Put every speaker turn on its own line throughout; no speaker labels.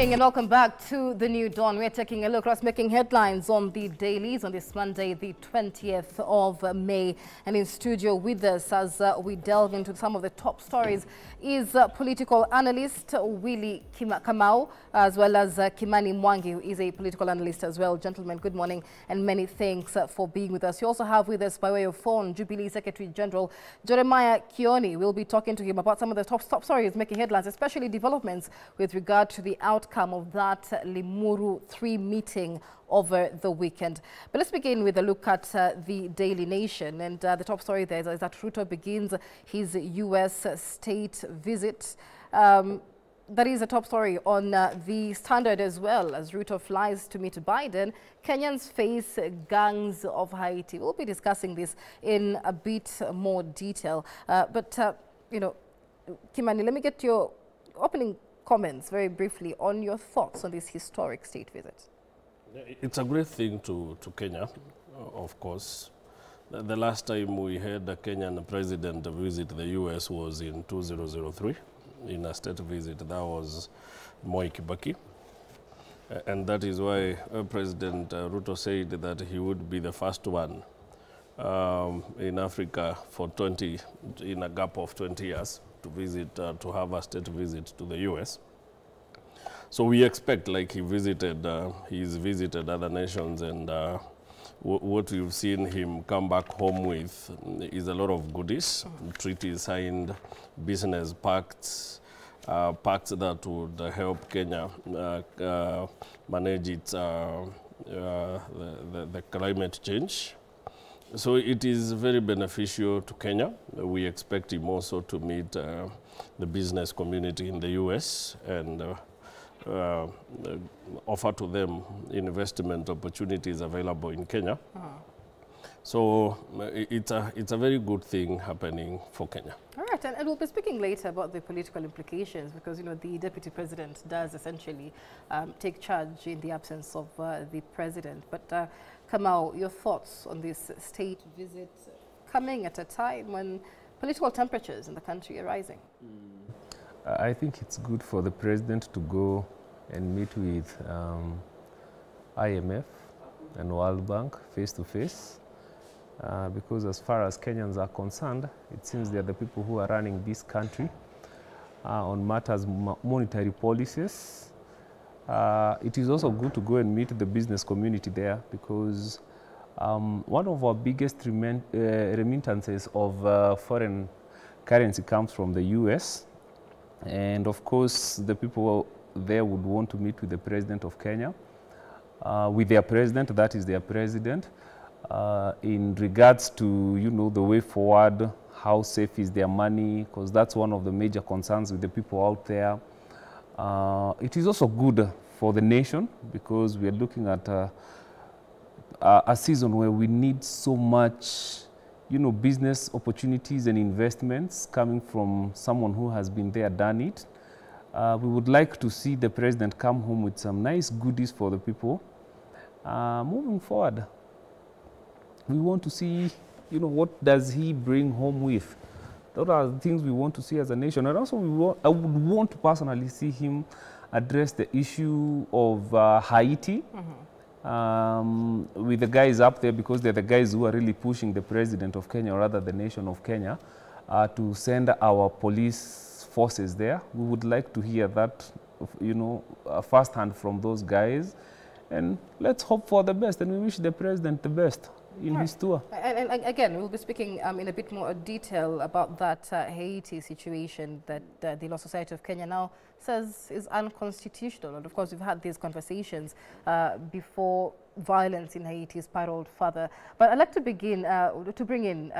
morning and welcome back to the New Dawn. We're taking a look across making headlines on the dailies on this Monday, the 20th of May. And in studio with us as we delve into some of the top stories is political analyst Willie Kamau, as well as Kimani Mwangi, who is a political analyst as well. Gentlemen, good morning and many thanks for being with us. You also have with us by way of phone Jubilee Secretary General Jeremiah Kioni. We'll be talking to him about some of the top stories making headlines, especially developments with regard to the outcome of that Limuru 3 meeting over the weekend. But let's begin with a look at the Daily Nation. And the top story there is that Ruto begins his U.S. state visit. That is a top story on the Standard as well. As Ruto flies to meet Biden, Kenyans face gangs of Haiti. We'll be discussing this in a bit more detail. You know, Kimani, let me get your opening comments very briefly on your thoughts on this historic state visit.
It's a great thing to Kenya, of course. The last time we had a Kenyan president visit the U.S. was in 2003 in a state visit. That was Moi Kibaki. And that is why President Ruto said that he would be the first one in Africa in a gap of 20 years to visit, to have a state visit to the U.S. So we expect, like he's visited other nations, and what we've seen him come back home with is a lot of goodies, treaties signed, business pacts, pacts that would help Kenya manage its the climate change. So it is very beneficial to Kenya. We expect him also to meet the business community in the U.S. and offer to them investment opportunities available in Kenya. So it's a very good thing happening for Kenya.
All right, and we'll be speaking later about the political implications, because you know the deputy president does essentially take charge in the absence of the president. But Kamau, your thoughts on this state visit coming at a time when political temperatures in the country are rising?
I think it's good for the president to go and meet with IMF and World Bank face to face, because as far as Kenyans are concerned, it seems they're the people who are running this country on matters monetary policies. It is also good to go and meet the business community there, because one of our biggest remittances of foreign currency comes from the US. And of course, the people there would want to meet with the president of Kenya, with their president, that is their president, in regards to, you know, the way forward, how safe is their money, because that's one of the major concerns with the people out there. It is also good for the nation, because we are looking at a season where we need so much, you know, business opportunities and investments coming from someone who has been there, done it. We would like to see the president come home with some nice goodies for the people. Moving forward, we want to see, you know, what does he bring home with? Those are the things we want to see as a nation. And also, I would want to personally see him address the issue of Haiti. With the guys up there, because they're the guys who are really pushing the president of Kenya, or rather the nation of Kenya, to send our police forces there. We would like to hear that, you know, firsthand from those guys. And let's hope for the best, and we wish the president the best in his tour. And
again, we'll be speaking in a bit more detail about that Haiti situation that the Law Society of Kenya now says is unconstitutional. And of course, we've had these conversations before violence in Haiti spiraled further. But I'd like to begin to bring in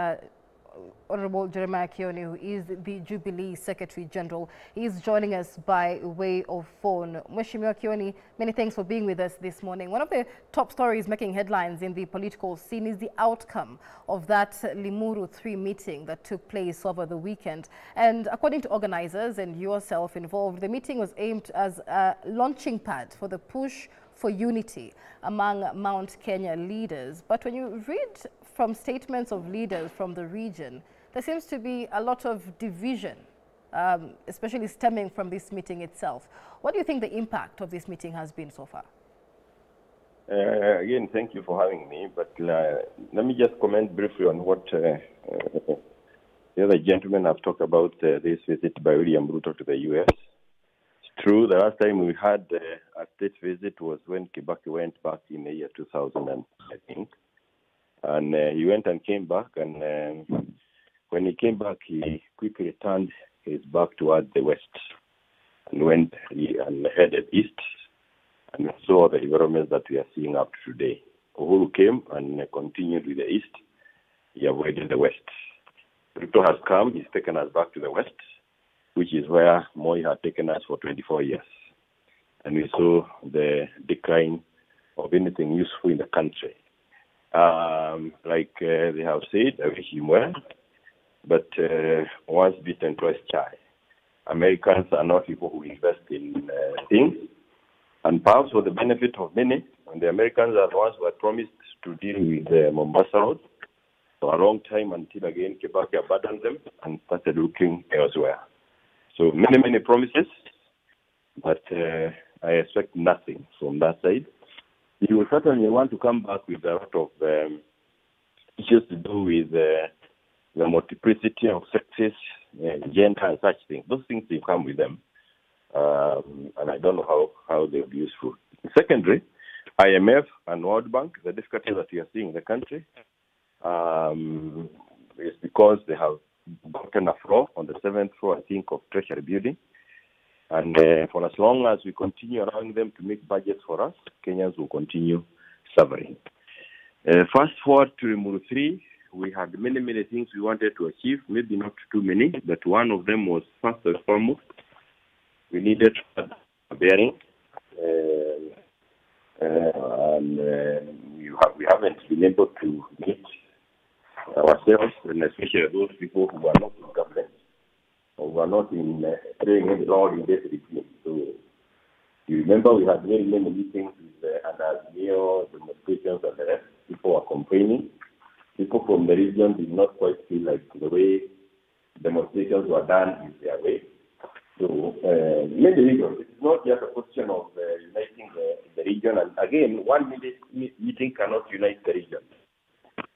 Honorable Jeremiah Kioni, who is the Jubilee Secretary General. He is joining us by way of phone. Mheshimiwa Kioni, many thanks for being with us this morning. One of the top stories making headlines in the political scene is the outcome of that Limuru 3 meeting that took place over the weekend. And according to organizers and yourself involved, the meeting was aimed as a launching pad for the push for unity among Mount Kenya leaders. But when you read from statements of leaders from the region, there seems to be a lot of division, especially stemming from this meeting itself. What do you think the impact of this meeting has been so far?
Again, thank you for having me, but let me just comment briefly on what the other gentlemen have talked about this visit by William Ruto to the U.S. It's true, the last time we had a state visit was when Kibaki went back in the year 2000, I think. And he went and came back, and when he came back, he quickly turned his back towards the west and went and headed east. And we saw the developments that we are seeing up to today. Uhuru came and continued with the east. He avoided the west. Ruto has come, he's taken us back to the west, which is where Moi had taken us for 24 years. And we saw the decline of anything useful in the country. Like they have said, I wish him well, but once bitten, twice shy. Americans are not people who invest in things. And perhaps for the benefit of many, and the Americans are the ones who had promised to deal with Mombasa Road for a long time until again Kibaki abandoned them and started looking elsewhere. So many promises, but I expect nothing from that side. You will certainly want to come back with a lot of issues to do with the multiplicity of sexes, gender, and such things. Those things will come with them. And I don't know how they'll be useful. Secondly, IMF and World Bank, the difficulty that we are seeing in the country is because they have gotten a floor on the 7th floor, I think, of Treasury Building. And for as long as we continue allowing them to make budgets for us, Kenyans will continue suffering. Fast forward to Limuru 3, we had many things we wanted to achieve, maybe not too many, but one of them was first and foremost, we needed a bearing, and we haven't been able to meet ourselves, and especially those people who are not in government, or who are not in playing any role in this regime. So you remember we had many meetings with Andazio, demonstrations, and the rest. People were complaining. People from the region did not quite feel like the way demonstrations were done is their way. So, many reasons. It's not just a question of uniting the region. And again, one meeting cannot unite the region.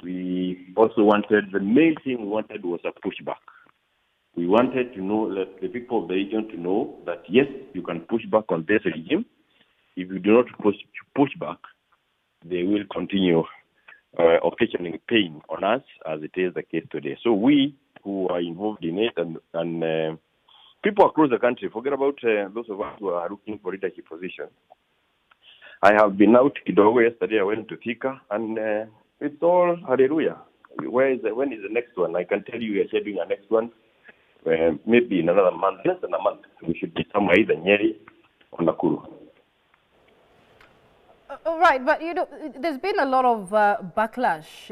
We also wanted, the main thing we wanted was a pushback. We wanted to know, that the people of the region to know that, yes, you can push back on this regime. If you do not push back, they will continue occasioning pain on us, as it is the case today. So we who are involved in it and people across the country, forget about those of us who are looking for leadership positions. I have been out Kidogo yesterday. I went to Thika, and it's all hallelujah. When is the next one? I can tell you we are scheduling a next one, maybe in another month, less than a month. We should be somewhere either Nyeri or Nakuru.
Right, but you know, there's been a lot of backlash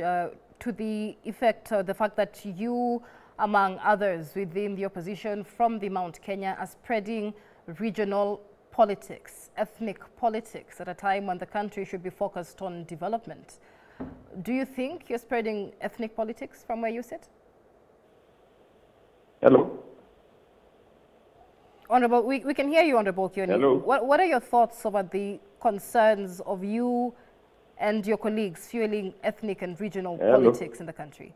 to the effect, the fact that you, among others within the opposition from the Mount Kenya, are spreading regional politics, ethnic politics at a time when the country should be focused on development. Do you think you're spreading ethnic politics from where you sit?
Hello?
Honorable, we can hear you, Honorable Kioni.
Hello?
What are your thoughts about the concerns of you and your colleagues fueling ethnic and regional politics in the country?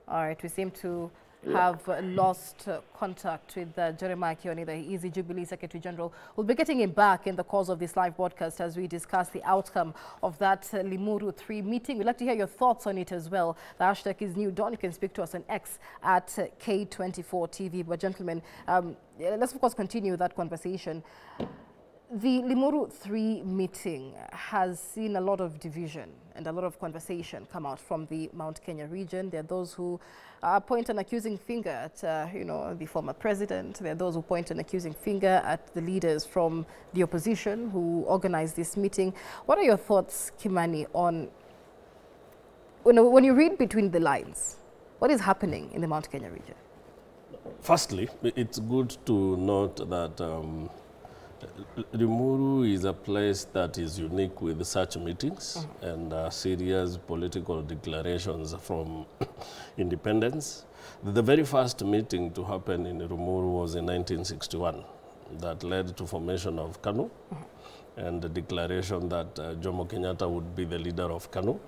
All right, we seem to have lost contact with Jeremiah Kioni, the Easy Jubilee Secretary General. We'll be getting him back in the course of this live broadcast as we discuss the outcome of that Limuru 3 meeting. We'd like to hear your thoughts on it as well. The hashtag is New Dawn. You can speak to us on X at K24 TV. But gentlemen, let's of course continue that conversation. The Limuru 3 meeting has seen a lot of division and a lot of conversation come out from the Mount Kenya region. There are those who point an accusing finger at, the former president. There are those who point an accusing finger at the leaders from the opposition who organized this meeting. What are your thoughts, Kimani, on when you read between the lines, what is happening in the Mount Kenya region?
Firstly, it's good to note that Limuru is a place that is unique with such meetings and serious political declarations from independence. The very first meeting to happen in Limuru was in 1961 that led to formation of KANU and the declaration that Jomo Kenyatta would be the leader of KANU.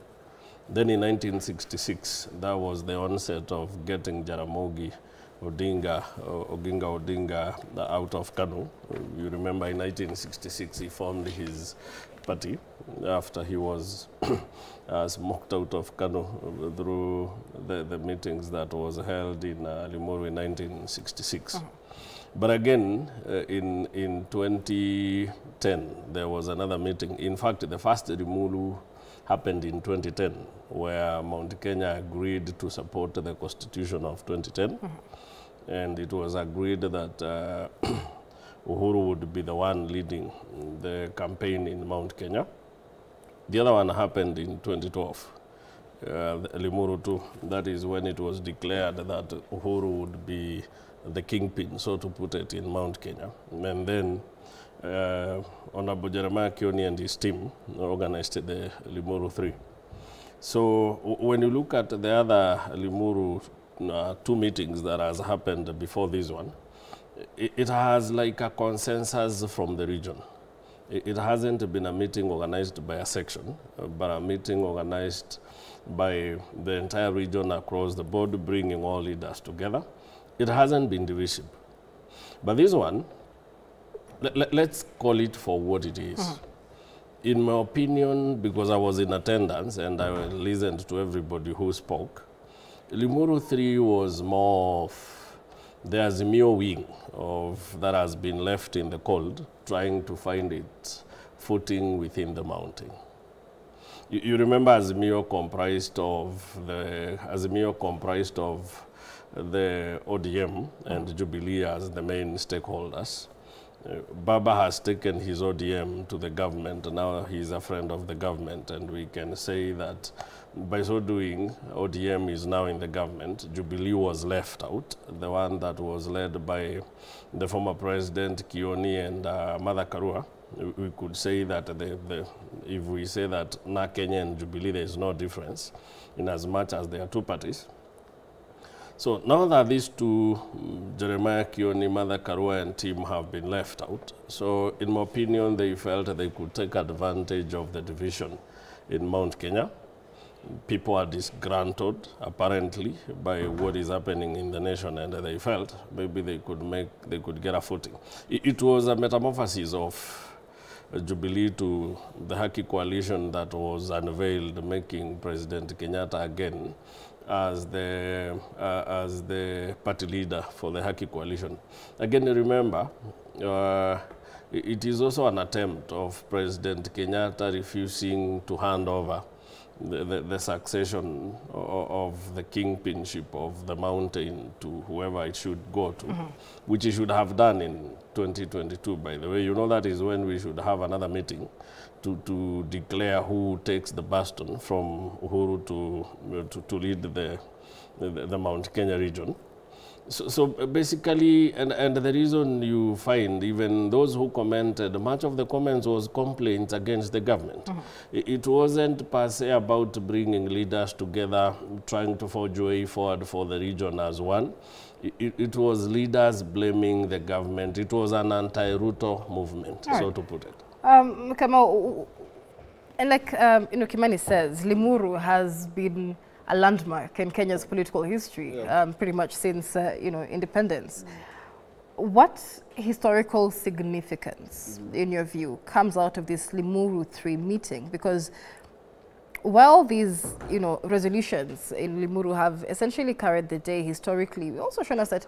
Then in 1966, that was the onset of getting Jaramogi Oginga Odinga out of KANU. You remember in 1966 he formed his party after he was smoked out of KANU through the meetings that was held in Limuru in 1966. But again, in 2010, there was another meeting. In fact, the first Limuru happened in 2010, where Mount Kenya agreed to support the Constitution of 2010. And it was agreed that Uhuru would be the one leading the campaign in Mount Kenya. The other one happened in 2012, Limuru too. That is when it was declared that Uhuru would be the kingpin, so to put it, in Mount Kenya. And then Honorable Jeremiah Kioni and his team organized the Limuru 3. So when you look at the other Limuru 2 meetings that has happened before this one, it has like a consensus from the region. It hasn't been a meeting organized by a section, but a meeting organized by the entire region across the board, bringing all leaders together. It hasn't been divisive. But this one, let's call it for what it is. In my opinion, because I was in attendance and I listened to everybody who spoke, Limuru 3 was more of the Azimio wing that has been left in the cold, trying to find its footing within the mountain. You remember Azimio comprised of the ODM and Jubilee as the main stakeholders. Baba has taken his ODM to the government. Now he's a friend of the government, and we can say that by so doing, ODM is now in the government. Jubilee was left out, the one that was led by the former president Kioni and Martha Karua. We could say that if we say that na Kenya and Jubilee, there is no difference in as much as they are two parties. So now that these two, Jeremiah Kioni, Martha Karua and team have been left out, so in my opinion, they felt they could take advantage of the division in Mount Kenya. People are disgruntled, apparently, by what is happening in the nation, and they felt maybe they could get a footing. It was a metamorphosis of Jubilee to the Haki coalition that was unveiled, making President Kenyatta again as the party leader for the Haki coalition. Again, remember, it is also an attempt of President Kenyatta refusing to hand over the succession of the kingpinship of the mountain to whoever it should go to, which he should have done in 2022, by the way. You know, that is when we should have another meeting to declare who takes the baston from Uhuru to lead the Mount Kenya region. So basically, and the reason you find even those who commented, much of the comments was complaints against the government. It wasn't per se about bringing leaders together, trying to forge a way forward for the region as one. It was leaders blaming the government. It was an anti-Ruto movement, so to put it.
Kamau, and like Kimani says, Limuru has been a landmark in Kenya's political history, pretty much since independence. What historical significance, in your view, comes out of this Limuru 3 meeting? Because while these resolutions in Limuru have essentially carried the day historically, we also shown us that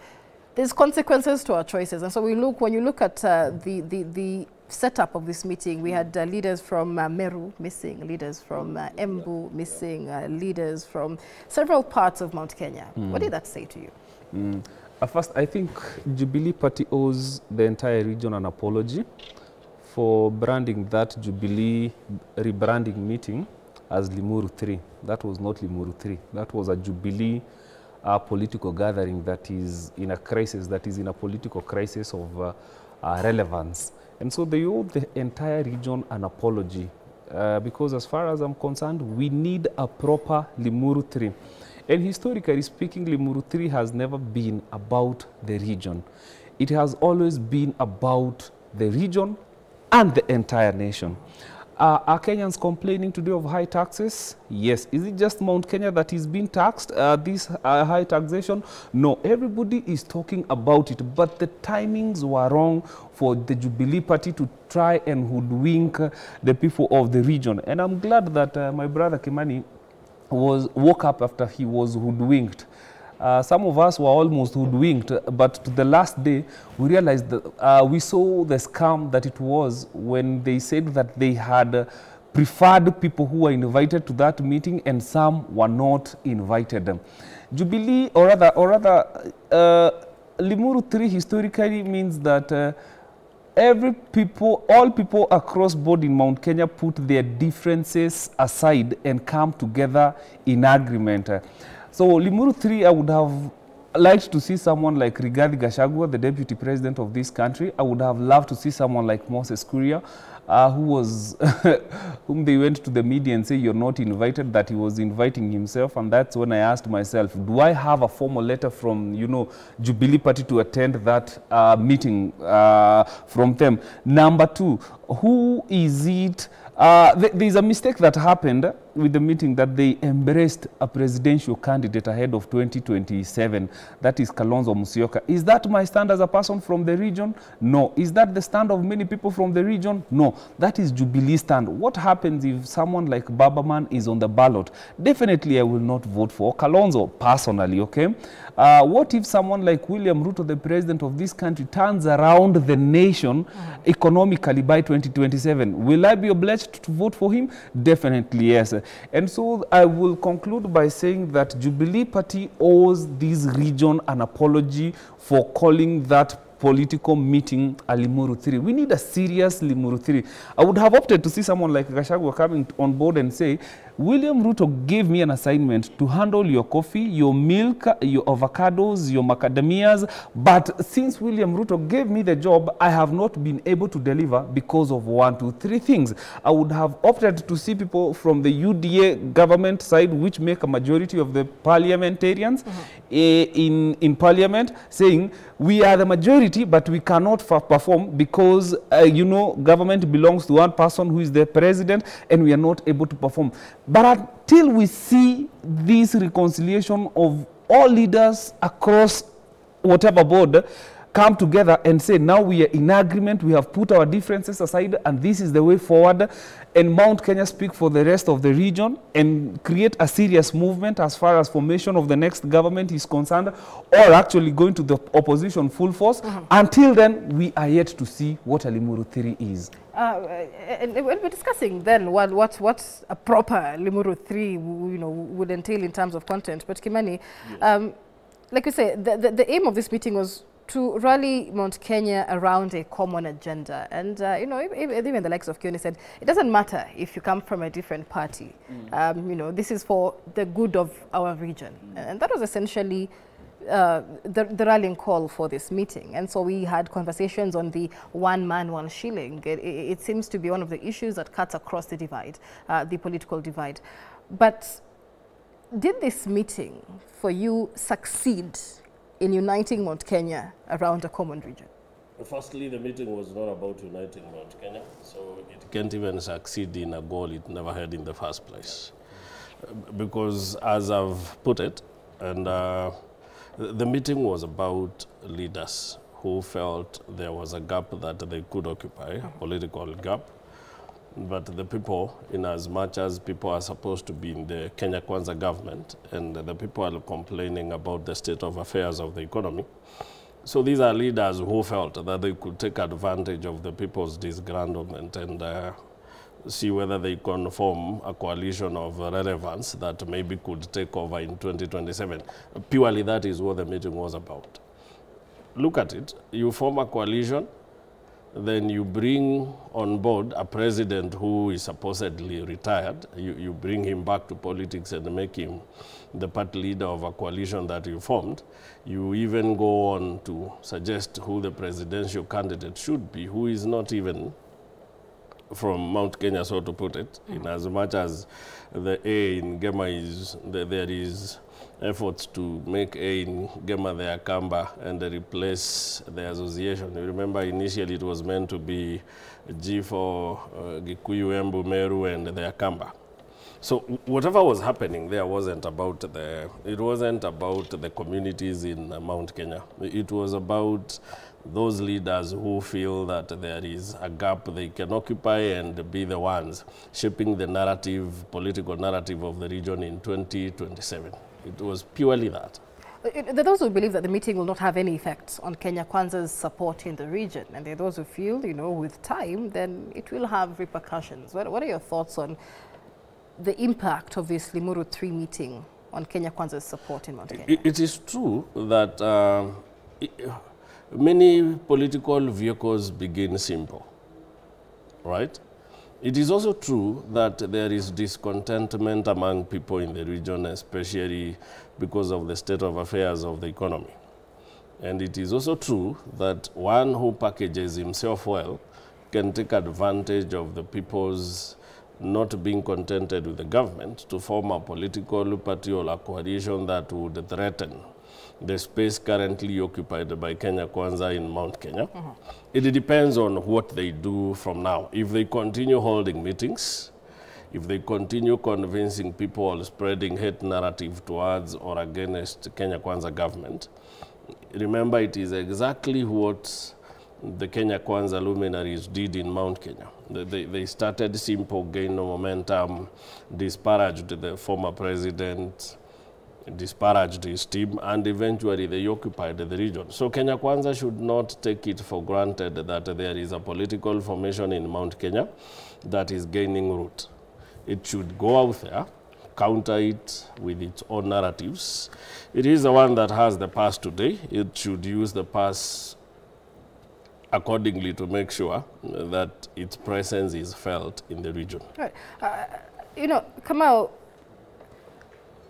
there's consequences to our choices. And so when you look at the setup of this meeting, we had leaders from Meru missing, leaders from Embu missing, leaders from several parts of Mount Kenya. What did that say to you?
First, I think Jubilee Party owes the entire region an apology for branding that Jubilee rebranding meeting as Limuru 3. That was not Limuru 3. That was a Jubilee political gathering that is in a crisis, that is in a political crisis of relevance. And so they owe the entire region an apology because as far as I'm concerned, we need a proper Limuru 3. And historically speaking, Limuru 3 has never been about the region. it has always been about the region and the entire nation. Are Kenyans complaining today of high taxes? Yes. Is it just Mount Kenya that is being taxed, this high taxation? No, everybody is talking about it, but the timings were wrong for the Jubilee Party to try and hoodwink the people of the region. And I'm glad that my brother Kimani woke up after he was hoodwinked. Some of us were almost hoodwinked, but to the last day, we realized that we saw the scam that it was when they said that they had preferred people who were invited to that meeting and some were not invited. Jubilee, or rather, Limuru 3 historically means that all people across board in Mount Kenya put their differences aside and come together in agreement. So Limuru 3, I would have liked to see someone like Rigathi Gachagua, the deputy president of this country. I would have loved to see someone like Moses Kuria, whom they went to the media and say you're not invited, that he was inviting himself. And that's when I asked myself, do I have a formal letter from, Jubilee Party to attend that meeting from them? Number two, who is it? There's a mistake that happened with the meeting, that they embraced a presidential candidate ahead of 2027. That is Kalonzo Musyoka. Is that my stand as a person from the region? No. Is that the stand of many people from the region? No. That is Jubilee stand. What happens if someone like Babaman is on the ballot? Definitely I will not vote for Kalonzo personally, okay? What if someone like William Ruto, the president of this country, turns around the nation economically by 2027? Will I be obliged to vote for him? Definitely yes. And so I will conclude by saying that Jubilee Party owes this region an apology for calling that political meeting a Limuru 3. We need a serious Limuru 3. I would have opted to see someone like Gachagua coming on board and say, William Ruto gave me an assignment to handle your coffee, your milk, your avocados, your macadamias, but since William Ruto gave me the job, I have not been able to deliver because of 1, 2, 3 things. I would have opted to see people from the UDA government side, which make a majority of the parliamentarians in parliament, saying, we are the majority, but we cannot perform because, government belongs to one person who is the president, and we are not able to perform. But until we see this reconciliation of all leaders across whatever board come together and say, now we are in agreement, we have put our differences aside, and this is the way forward, and Mount Kenya speak for the rest of the region and create a serious movement as far as formation of the next government is concerned, or actually going to the opposition full force. Until then, we are yet to see what a Limuru 3 is.
And we're discussing then what a proper Limuru 3 would entail in terms of content. But Kimani, like you say, the aim of this meeting was to rally Mount Kenya around a common agenda. And, even the likes of Kioni said, it doesn't matter if you come from a different party. This is for the good of our region. And that was essentially the rallying call for this meeting. And so we had conversations on the one man, one shilling. It seems to be one of the issues that cuts across the divide, the political divide. But did this meeting for you succeed in uniting Mount Kenya around a common region?
Firstly, the meeting was not about uniting Mount Kenya, so it can't even succeed in a goal it never had in the first place. Because as I've put it, and the meeting was about leaders who felt there was a gap that they could occupy, a political gap. But the people, in as much as people are supposed to be in the Kenya Kwanza government, and the people are complaining about the state of affairs of the economy. So these are leaders who felt that they could take advantage of the people's disgruntlement and see whether they can form a coalition of relevance that maybe could take over in 2027. Purely that is what the meeting was about. Look at it. You form a coalition, then you bring on board a president who is supposedly retired. You bring him back to politics and make him the party leader of a coalition that you formed. You even go on to suggest who the presidential candidate should be, who is not even from Mount Kenya, so to put it, in as much as the A in Gema is, there is efforts to make A in Gema the Akamba and replace the association. You remember initially it was meant to be G for Gikuyu, Embu, Meru and the Akamba. So whatever was happening there wasn't about the communities in Mount Kenya. It was about those leaders who feel that there is a gap they can occupy and be the ones shaping the narrative, political narrative of the region in 2027. It was purely that.
There are those who believe that the meeting will not have any effect on Kenya Kwanza's support in the region, and there are those who feel, you know, with time, then it will have repercussions. What are your thoughts on the impact of this Limuru 3 meeting on Kenya Kwanza's support in Mount Kenya?
It is true that many political vehicles begin simple, right? It is also true that there is discontentment among people in the region, especially because of the state of affairs of the economy. And it is also true that one who packages himself well can take advantage of the people's not being contented with the government to form a political party or a coalition that would threaten the space currently occupied by Kenya Kwanza in Mount Kenya. It depends on what they do from now. If they continue holding meetings, if they continue convincing people or spreading hate narrative towards or against Kenya Kwanza government, remember it is exactly what the Kenya Kwanza luminaries did in Mount Kenya. They started simple, gained momentum, disparaged the former president, disparaged his team, and eventually they occupied the region. So Kenya Kwanza should not take it for granted that there is a political formation in Mount Kenya that is gaining root. It should go out there, counter it with its own narratives. It is the one that has the past today. It should use the past accordingly to make sure that its presence is felt in the region.
Right. You know, Kamau,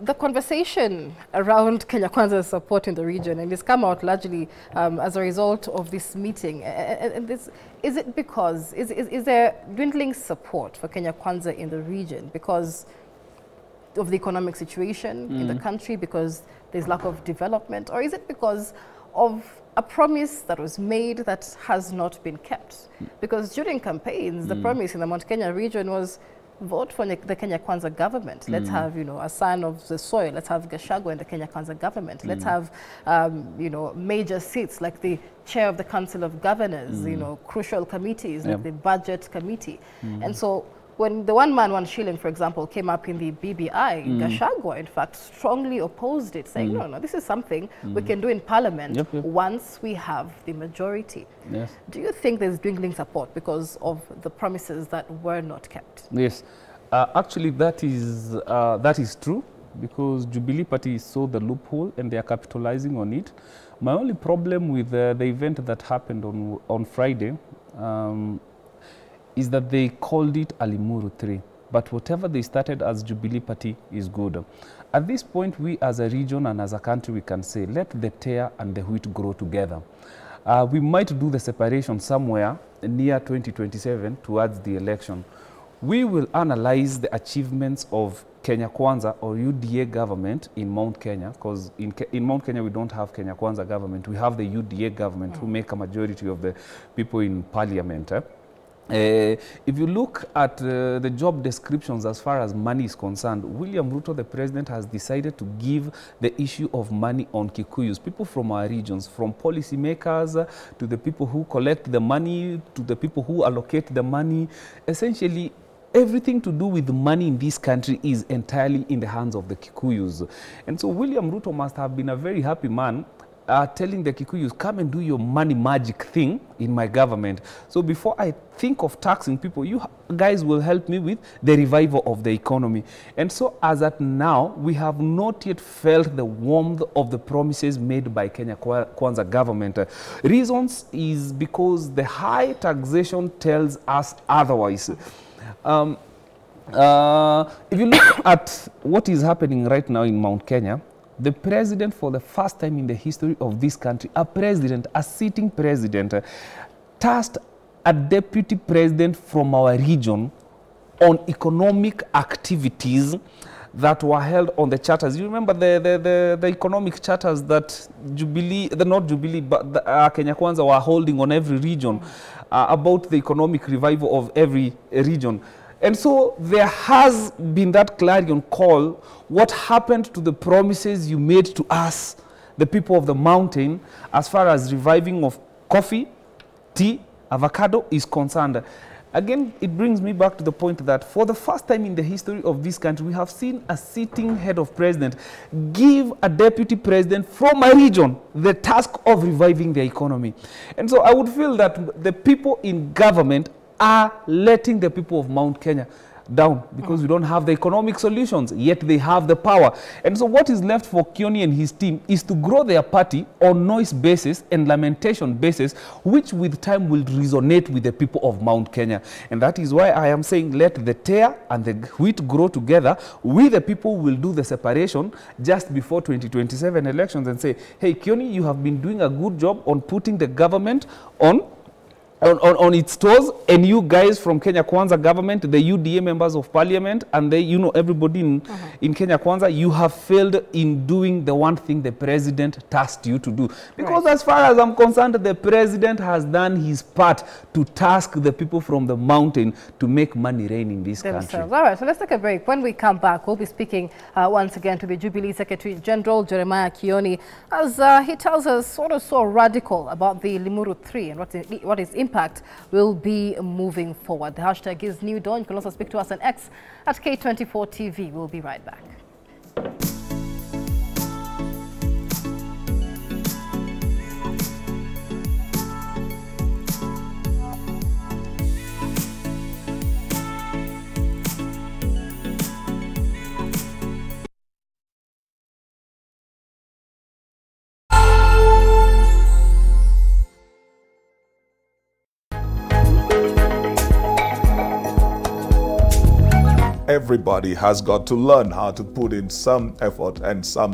the conversation around Kenya Kwanza's support in the region, and it's come out largely as a result of this meeting. And this, is it because, is there dwindling support for Kenya Kwanza in the region because of the economic situation in the country, because there's lack of development, or is it because of a promise that was made that has not been kept? Because during campaigns, the promise in the Mount Kenya region was vote for the Kenya Kwanza government. Let's have, you know, a son of the soil. Let's have Gachagua in the Kenya Kwanza government. Let's have, you know, major seats like the chair of the Council of Governors, you know, crucial committees like the budget committee. And so when the one man, one shilling, for example, came up in the BBI, Gachagua, in fact, strongly opposed it, saying, no, this is something we can do in Parliament once we have the majority.
Yes.
Do you think there's dwindling support because of the promises that were not kept?
Yes. Actually, that is true, because Jubilee Party saw the loophole and they are capitalizing on it. My only problem with the event that happened on Friday is that they called it Limuru 3. But whatever they started as Jubilee Party is good. At this point, we as a region and as a country, we can say, let the tare and the wheat grow together. We might do the separation somewhere near 2027 towards the election. We will analyze the achievements of Kenya Kwanza or UDA government in Mount Kenya, because in Mount Kenya we don't have Kenya Kwanza government. We have the UDA government who make a majority of the people in parliament. If you look at the job descriptions as far as money is concerned, William Ruto, the president, has decided to give the issue of money on Kikuyus, people from our regions, from policymakers to the people who collect the money, to the people who allocate the money. Essentially, everything to do with the money in this country is entirely in the hands of the Kikuyus. And so William Ruto must have been a very happy man telling the Kikuyus, come and do your money magic thing in my government. So before I think of taxing people, you guys will help me with the revival of the economy. And so as at now, we have not yet felt the warmth of the promises made by Kenya Kwanza government. Reasons is because the high taxation tells us otherwise. If you look at what is happening right now in Mount Kenya, the president, for the first time in the history of this country, a sitting president, tasked a deputy president from our region on economic activities that were held on the charters. You remember the economic charters that Jubilee, not Jubilee, but the, Kenya Kwanza were holding on every region about the economic revival of every region. And so there has been that clarion call. What happened to the promises you made to us, the people of the mountain, as far as reviving of coffee, tea, avocado is concerned? Again, it brings me back to the point that for the first time in the history of this country, we have seen a sitting head of president give a deputy president from a region the task of reviving the economy. And so I would feel that the people in government are letting the people of Mount Kenya down because we don't have the economic solutions, yet they have the power. And so what is left for Kioni and his team is to grow their party on noise basis and lamentation basis, which with time will resonate with the people of Mount Kenya. And that is why I am saying let the tear and the wheat grow together. We the people will do the separation just before 2027 elections and say, hey, Kioni, you have been doing a good job on putting the government on its toes, and you guys from Kenya Kwanza government, the UDA members of parliament, and they, you know, everybody in Kenya Kwanza, you have failed in doing the one thing the president tasked you to do. Because as far as I'm concerned, the president has done his part to task the people from the mountain to make money rain in this country.
All right, so let's take a break. When we come back, we'll be speaking once again to the Jubilee Secretary General, Jeremiah Kioni, as he tells us what is so radical about the Limuru 3 and what is impact will be moving forward. The hashtag is New Dawn. You can also speak to us on X at K24 TV. We'll be right back.
Everybody has got to learn how to put in some effort and some